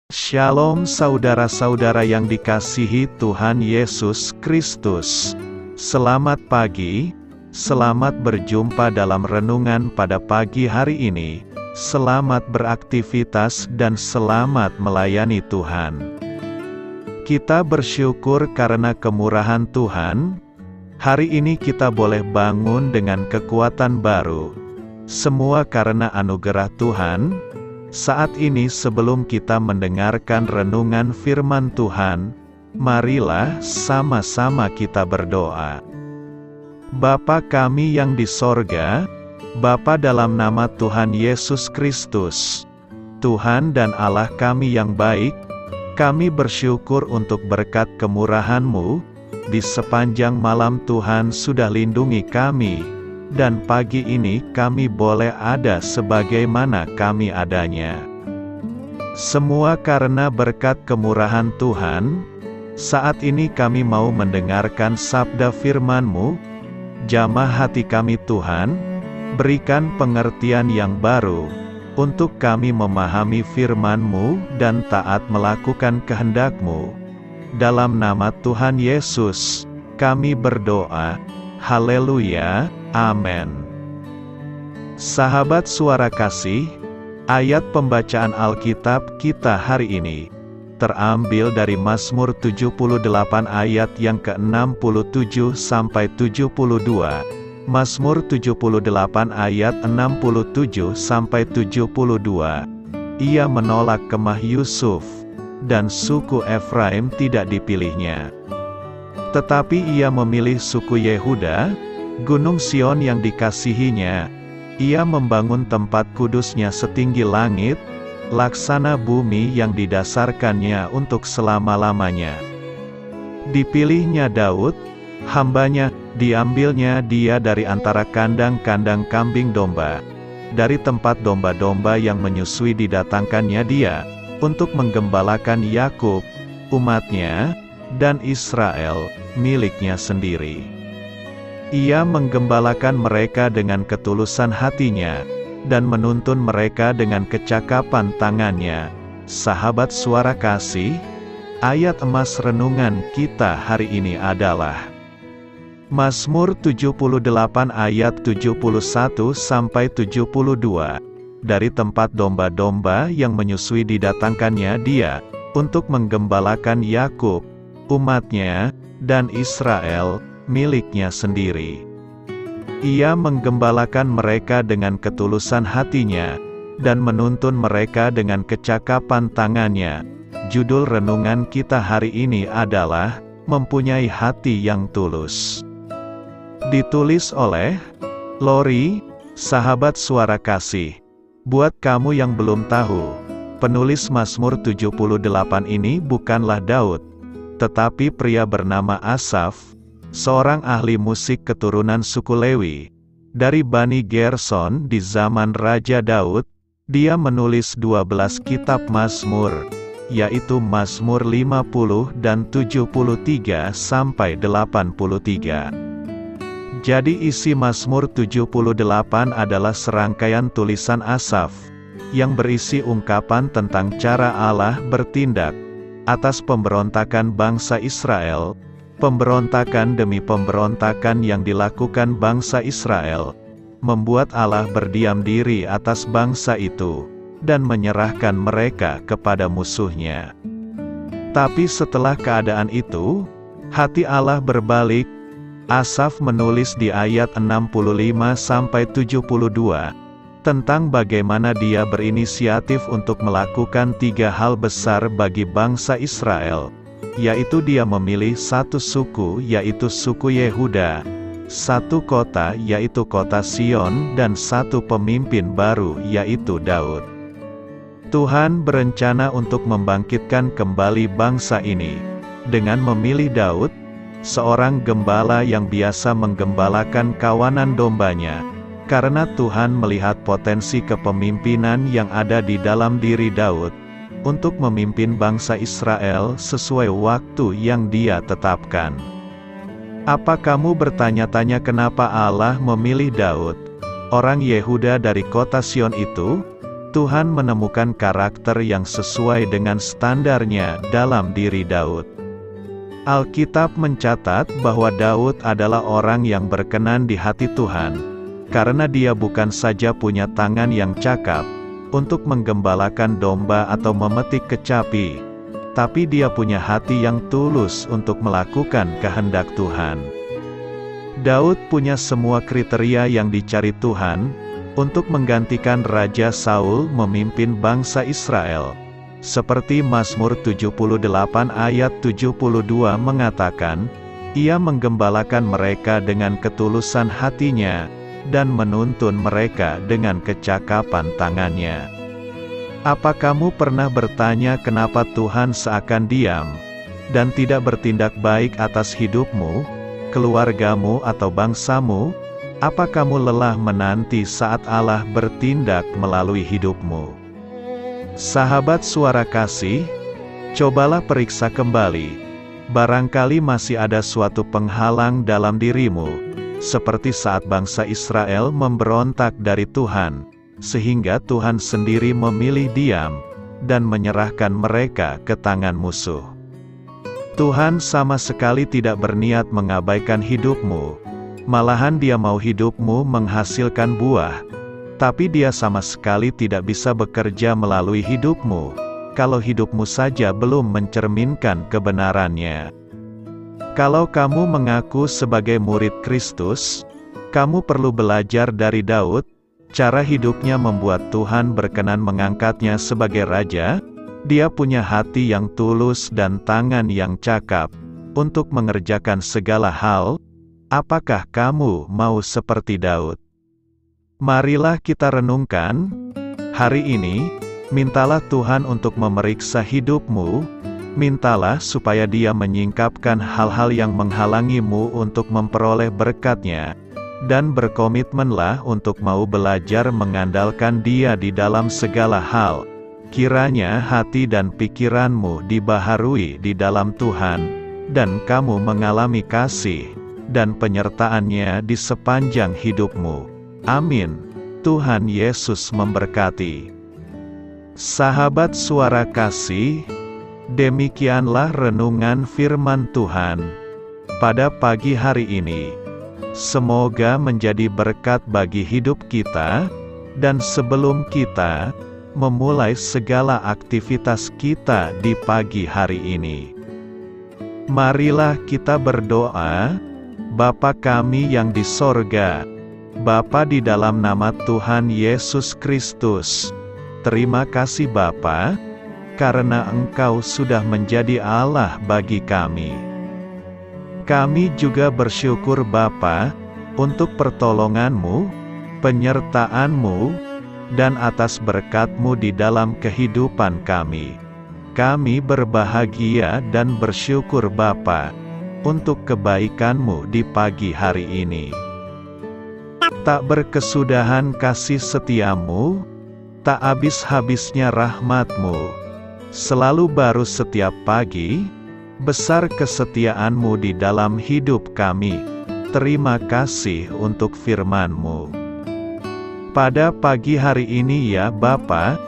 Shalom saudara-saudara yang dikasihi Tuhan Yesus Kristus. Selamat pagi, selamat berjumpa dalam renungan pada pagi hari ini. Selamat beraktivitas dan selamat melayani Tuhan. Kita bersyukur karena kemurahan Tuhan. Hari ini kita boleh bangun dengan kekuatan baru. Semua karena anugerah Tuhan. Saat ini sebelum kita mendengarkan renungan firman Tuhan, marilah sama-sama kita berdoa. Bapa kami yang di sorga, Bapa dalam nama Tuhan Yesus Kristus, Tuhan dan Allah kami yang baik, kami bersyukur untuk berkat kemurahan-Mu, di sepanjang malam Tuhan sudah lindungi kami. Dan pagi ini kami boleh ada sebagaimana kami adanya. Semua karena berkat kemurahan Tuhan. Saat ini kami mau mendengarkan sabda firman-Mu. Jamah hati kami Tuhan, berikan pengertian yang baru, untuk kami memahami firman-Mu dan taat melakukan kehendak-Mu. Dalam nama Tuhan Yesus, kami berdoa. Haleluya. Amin. Sahabat suara kasih, ayat pembacaan Alkitab kita hari ini terambil dari Mazmur 78 ayat yang ke-67 sampai 72. Mazmur 78 ayat 67 sampai 72. Ia menolak kemah Yusuf, dan suku Efraim tidak dipilihnya. Tetapi ia memilih suku Yehuda, Gunung Sion yang dikasihinya. Ia membangun tempat kudusnya setinggi langit, laksana bumi yang didasarkannya untuk selama-lamanya. Dipilihnya Daud, hambanya, diambilnya dia dari antara kandang-kandang kambing domba. Dari tempat domba-domba yang menyusui didatangkannya dia, untuk menggembalakan Yakub, umatnya, dan Israel, miliknya sendiri. Ia menggembalakan mereka dengan ketulusan hatinya, dan menuntun mereka dengan kecakapan tangannya. Sahabat suara kasih, ayat emas renungan kita hari ini adalah Mazmur 78 ayat 71 sampai 72. Dari tempat domba-domba yang menyusui didatangkannya dia, untuk menggembalakan Yakub, umatnya, dan Israel, miliknya sendiri. Ia menggembalakan mereka dengan ketulusan hatinya, dan menuntun mereka dengan kecakapan tangannya. Judul renungan kita hari ini adalah, Mempunyai Hati yang Tulus. Ditulis oleh Lori, sahabat suara kasih. Buat kamu yang belum tahu, penulis Mazmur 78 ini bukanlah Daud, tetapi pria bernama Asaf, seorang ahli musik keturunan suku Lewi. Dari Bani Gerson di zaman Raja Daud, dia menulis 12 kitab Mazmur, yaitu Mazmur 50 dan 73 sampai 83. Jadi isi Mazmur 78 adalah serangkaian tulisan Asaf, yang berisi ungkapan tentang cara Allah bertindak atas pemberontakan bangsa Israel, pemberontakan demi pemberontakan yang dilakukan bangsa Israel, membuat Allah berdiam diri atas bangsa itu, dan menyerahkan mereka kepada musuhnya. Tapi setelah keadaan itu, hati Allah berbalik. Asaf menulis di ayat 65-72, tentang bagaimana dia berinisiatif untuk melakukan 3 hal besar bagi bangsa Israel, yaitu dia memilih satu suku, yaitu suku Yehuda, satu kota, yaitu kota Sion, dan satu pemimpin baru, yaitu Daud. Tuhan berencana untuk membangkitkan kembali bangsa ini, dengan memilih Daud, seorang gembala yang biasa menggembalakan kawanan dombanya, karena Tuhan melihat potensi kepemimpinan yang ada di dalam diri Daud, untuk memimpin bangsa Israel sesuai waktu yang Dia tetapkan. Apa kamu bertanya-tanya kenapa Allah memilih Daud, orang Yehuda dari kota Sion itu? Tuhan menemukan karakter yang sesuai dengan standarnya dalam diri Daud. Alkitab mencatat bahwa Daud adalah orang yang berkenan di hati Tuhan, karena dia bukan saja punya tangan yang cakap untuk menggembalakan domba atau memetik kecapi, tapi dia punya hati yang tulus untuk melakukan kehendak Tuhan. Daud punya semua kriteria yang dicari Tuhan untuk menggantikan Raja Saul memimpin bangsa Israel. Seperti Mazmur 78 ayat 72 mengatakan, ia menggembalakan mereka dengan ketulusan hatinya, dan menuntun mereka dengan kecakapan tangannya. Apa kamu pernah bertanya kenapa Tuhan seakan diam, dan tidak bertindak baik atas hidupmu, keluargamu atau bangsamu? Apa kamu lelah menanti saat Allah bertindak melalui hidupmu? Sahabat Suara Kasih, cobalah periksa kembali. Barangkali masih ada suatu penghalang dalam dirimu, seperti saat bangsa Israel memberontak dari Tuhan, sehingga Tuhan sendiri memilih diam, dan menyerahkan mereka ke tangan musuh. Tuhan sama sekali tidak berniat mengabaikan hidupmu, malahan Dia mau hidupmu menghasilkan buah, tapi Dia sama sekali tidak bisa bekerja melalui hidupmu, kalau hidupmu saja belum mencerminkan kebenarannya. Kalau kamu mengaku sebagai murid Kristus, kamu perlu belajar dari Daud. Cara hidupnya membuat Tuhan berkenan mengangkatnya sebagai raja. Dia punya hati yang tulus dan tangan yang cakap untuk mengerjakan segala hal. Apakah kamu mau seperti Daud? Marilah kita renungkan. Hari ini, mintalah Tuhan untuk memeriksa hidupmu. Mintalah supaya Dia menyingkapkan hal-hal yang menghalangimu untuk memperoleh berkat-Nya. Dan berkomitmenlah untuk mau belajar mengandalkan Dia di dalam segala hal. Kiranya hati dan pikiranmu dibaharui di dalam Tuhan, dan kamu mengalami kasih dan penyertaan-Nya di sepanjang hidupmu. Amin. Tuhan Yesus memberkati. Sahabat Suara Kasih, demikianlah renungan firman Tuhan pada pagi hari ini. Semoga menjadi berkat bagi hidup kita, dan sebelum kita memulai segala aktivitas kita di pagi hari ini, marilah kita berdoa. Bapa kami yang di sorga, Bapa di dalam nama Tuhan Yesus Kristus, terima kasih Bapa, karena Engkau sudah menjadi Allah bagi kami. Kami juga bersyukur Bapa, untuk pertolongan-Mu, penyertaan-Mu, dan atas berkat-Mu di dalam kehidupan kami. Kami berbahagia dan bersyukur Bapa, untuk kebaikan-Mu di pagi hari ini. Tak berkesudahan kasih setia-Mu, tak habis-habisnya rahmat-Mu, selalu baru setiap pagi. Besar kesetiaan-Mu di dalam hidup kami. Terima kasih untuk firman-Mu. Pada pagi hari ini ya Bapa,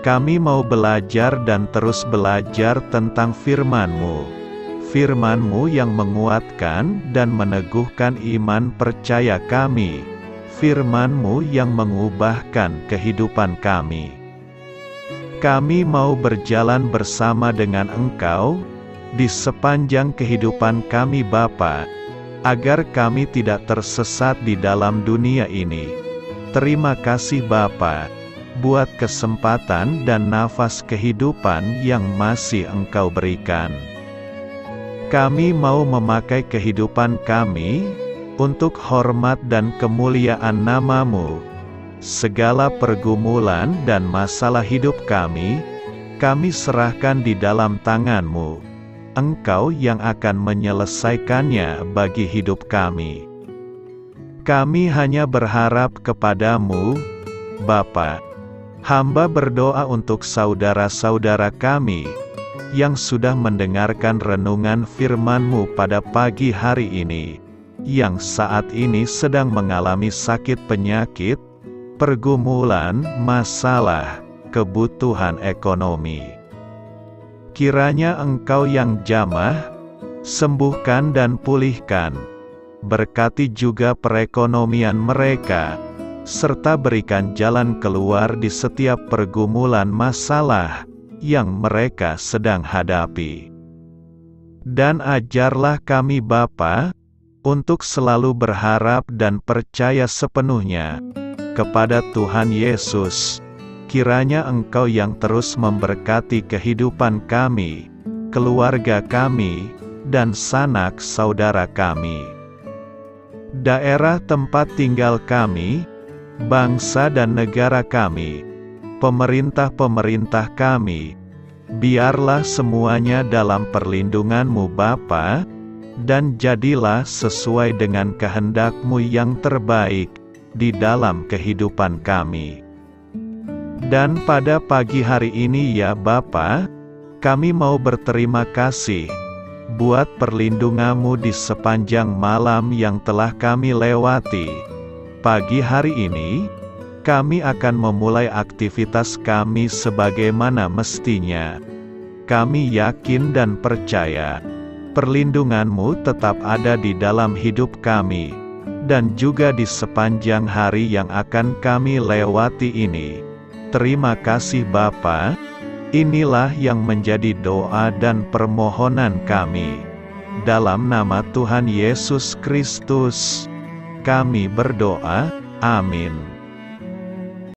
kami mau belajar dan terus belajar tentang firman-Mu. Firman-Mu yang menguatkan dan meneguhkan iman percaya kami. Firman-Mu yang mengubahkan kehidupan kami. Kami mau berjalan bersama dengan Engkau di sepanjang kehidupan kami Bapa, agar kami tidak tersesat di dalam dunia ini. Terima kasih Bapa, buat kesempatan dan nafas kehidupan yang masih Engkau berikan. Kami mau memakai kehidupan kami untuk hormat dan kemuliaan nama-Mu. Segala pergumulan dan masalah hidup kami serahkan di dalam tangan-Mu. Engkau yang akan menyelesaikannya bagi hidup kami. Kami hanya berharap kepada-Mu, Bapa. Hamba berdoa untuk saudara-saudara kami, yang sudah mendengarkan renungan firman-Mu pada pagi hari ini, yang saat ini sedang mengalami sakit penyakit. pergumulan, masalah, kebutuhan ekonomi. Kiranya Engkau yang jamah, sembuhkan dan pulihkan. Berkati juga perekonomian mereka, serta berikan jalan keluar di setiap pergumulan masalah yang mereka sedang hadapi. Dan ajarlah kami Bapa, untuk selalu berharap dan percaya sepenuhnya kepada Tuhan Yesus. Kiranya Engkau yang terus memberkati kehidupan kami, keluarga kami, dan sanak saudara kami. Daerah tempat tinggal kami, bangsa dan negara kami, pemerintah-pemerintah kami, biarlah semuanya dalam perlindungan-Mu Bapa, dan jadilah sesuai dengan kehendak-Mu yang terbaik di dalam kehidupan kami. Dan pada pagi hari ini ya Bapa, kami mau berterima kasih buat perlindungan-Mu di sepanjang malam yang telah kami lewati. Pagi hari ini, kami akan memulai aktivitas kami sebagaimana mestinya. Kami yakin dan percaya, perlindungan-Mu tetap ada di dalam hidup kami, dan juga di sepanjang hari yang akan kami lewati ini. Terima kasih Bapa. Inilah yang menjadi doa dan permohonan kami. Dalam nama Tuhan Yesus Kristus, kami berdoa. Amin.